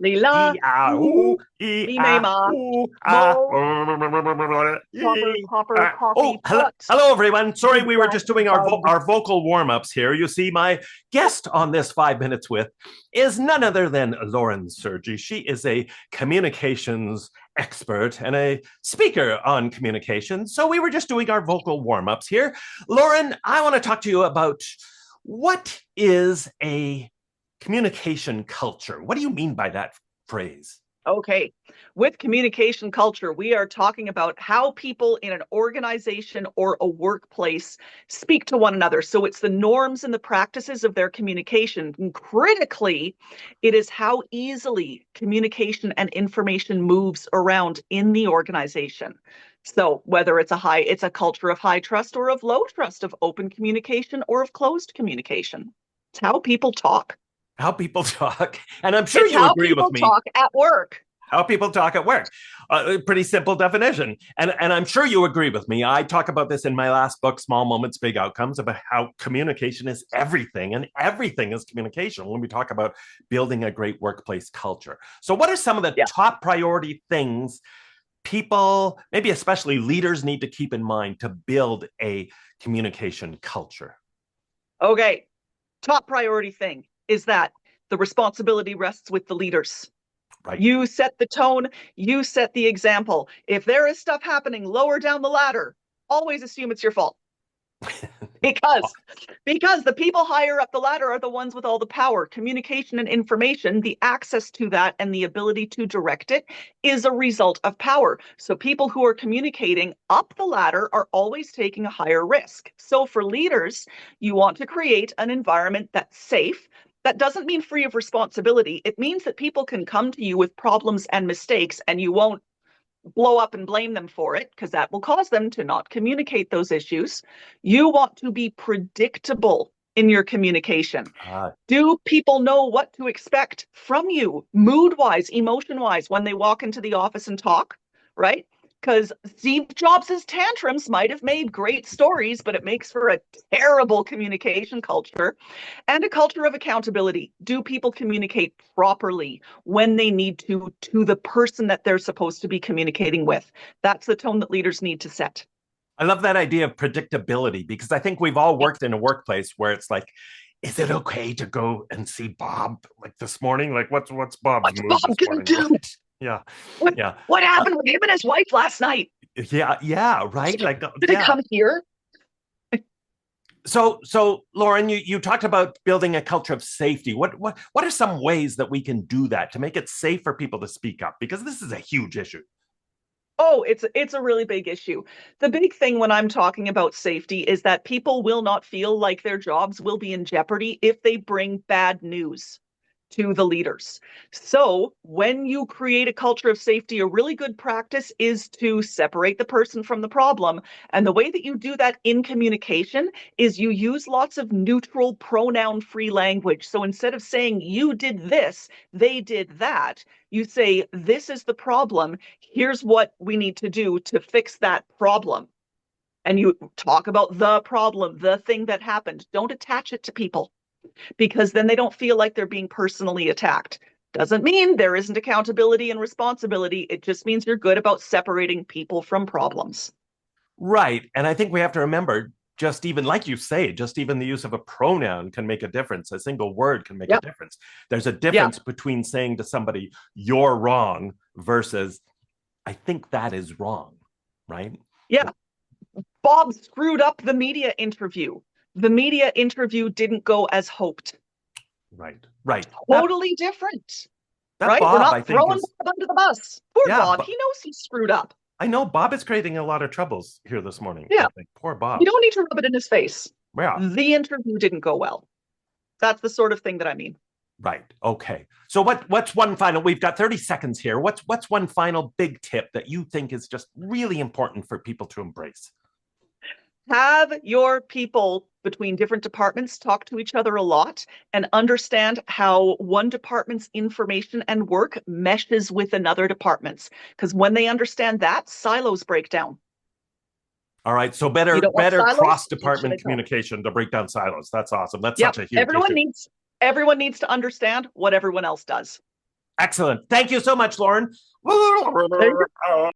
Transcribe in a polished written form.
Lila, ooh, me me ma, mo, copper, coffee pot, hello everyone. Sorry, big we were black just doing bug. our vocal warm-ups here. You see, my guest on this 5 minutes with is none other than Lauren Sergy. She is a communications expert and a speaker on communication. So we were just doing our vocal warm-ups here. Lauren, I want to talk to you about what is a communication culture. What do you mean by that phrase? Okay. With communication culture, we are talking about how people in an organization or a workplace speak to one another. So it's the norms and the practices of their communication. And critically, it is how easily communication and information moves around in the organization. So whether it's a culture of high trust or of low trust, of open communication or of closed communication. It's how people talk. How people talk. And I'm sure It's you how agree with people me. talk at work. How people talk at work. Pretty simple definition. And I'm sure you agree with me. I talk about this in my last book, Small Moments, Big Outcomes, about how communication is everything and everything is communication when we talk about building a great workplace culture. So, what are some of the Yeah. top priority things people, maybe especially leaders, need to keep in mind to build a communication culture? Okay. Top priority thing is that the responsibility rests with the leaders. Right. You set the tone, you set the example. If there is stuff happening lower down the ladder, always assume it's your fault. Because the people higher up the ladder are the ones with all the power. Communication and information, the access to that and the ability to direct it is a result of power. So people who are communicating up the ladder are always taking a higher risk. So for leaders, you want to create an environment that's safe. That doesn't mean free of responsibility. It means that people can come to you with problems and mistakes and you won't blow up and blame them for it, because that will cause them to not communicate those issues. You want to be predictable in your communication. Do people know what to expect from you, mood wise, emotion wise, when they walk into the office and talk, right? Because Steve Jobs' tantrums might have made great stories, but it makes for a terrible communication culture and a culture of accountability. Do people communicate properly when they need to the person that they're supposed to be communicating with? That's the tone that leaders need to set. I love that idea of predictability because I think we've all Yep. worked in a workplace where it's like, is it okay to go and see Bob like this morning? Like, what's Bob's What's mood Bob this gonna morning? do? Right? Yeah, What yeah, what uh, happened with him and his wife last night? yeah. Right? Like, Did it yeah. come here? So Lauren, you talked about building a culture of safety. What are some ways that we can do that to make it safe for people to speak up? Because this is a huge issue. Oh, it's a really big issue. The big thing when I'm talking about safety is that people will not feel like their jobs will be in jeopardy if they bring bad news to the leaders. So, when you create a culture of safety, a really good practice is to separate the person from the problem. And the way that you do that in communication is you use lots of neutral pronoun free language. So, instead of saying you did this, they did that, you say, this is the problem. Here's what we need to do to fix that problem. And you talk about the problem, the thing that happened. Don't attach it to people, because then they don't feel like they're being personally attacked. Doesn't mean there isn't accountability and responsibility. It just means you're good about separating people from problems. Right. And I think we have to remember, just even like you say, just even the use of a pronoun can make a difference. A single word can make a Yep. difference. There's a Yeah. difference between saying to somebody, you're wrong, versus, I think that is wrong. Right. Yeah. Bob screwed up the media interview. The media interview didn't go as hoped. Right. Right. Totally different, That right? We're Bob, I not think, throwing is, Bob under the bus. Poor yeah, Bob. but He knows he screwed up. I know Bob is creating a lot of troubles here this morning. I Yeah. think. Poor You Bob. don't need to rub it in his face. Yeah. The interview didn't go well. That's the sort of thing that I mean. Right. Okay. So what's one final, we've got 30 seconds here. What's one final big tip that you think is just really important for people to embrace? Have your people between different departments talk to each other a lot and understand how one department's information and work meshes with another department's. Because when they understand that, silos break down. All right. So You better don't want better silos? cross Make sure they department don't. communication to break down silos. That's awesome. That's Yep. such a huge issue. Everyone needs to understand what everyone else does. Excellent. Thank you so much, Lauren.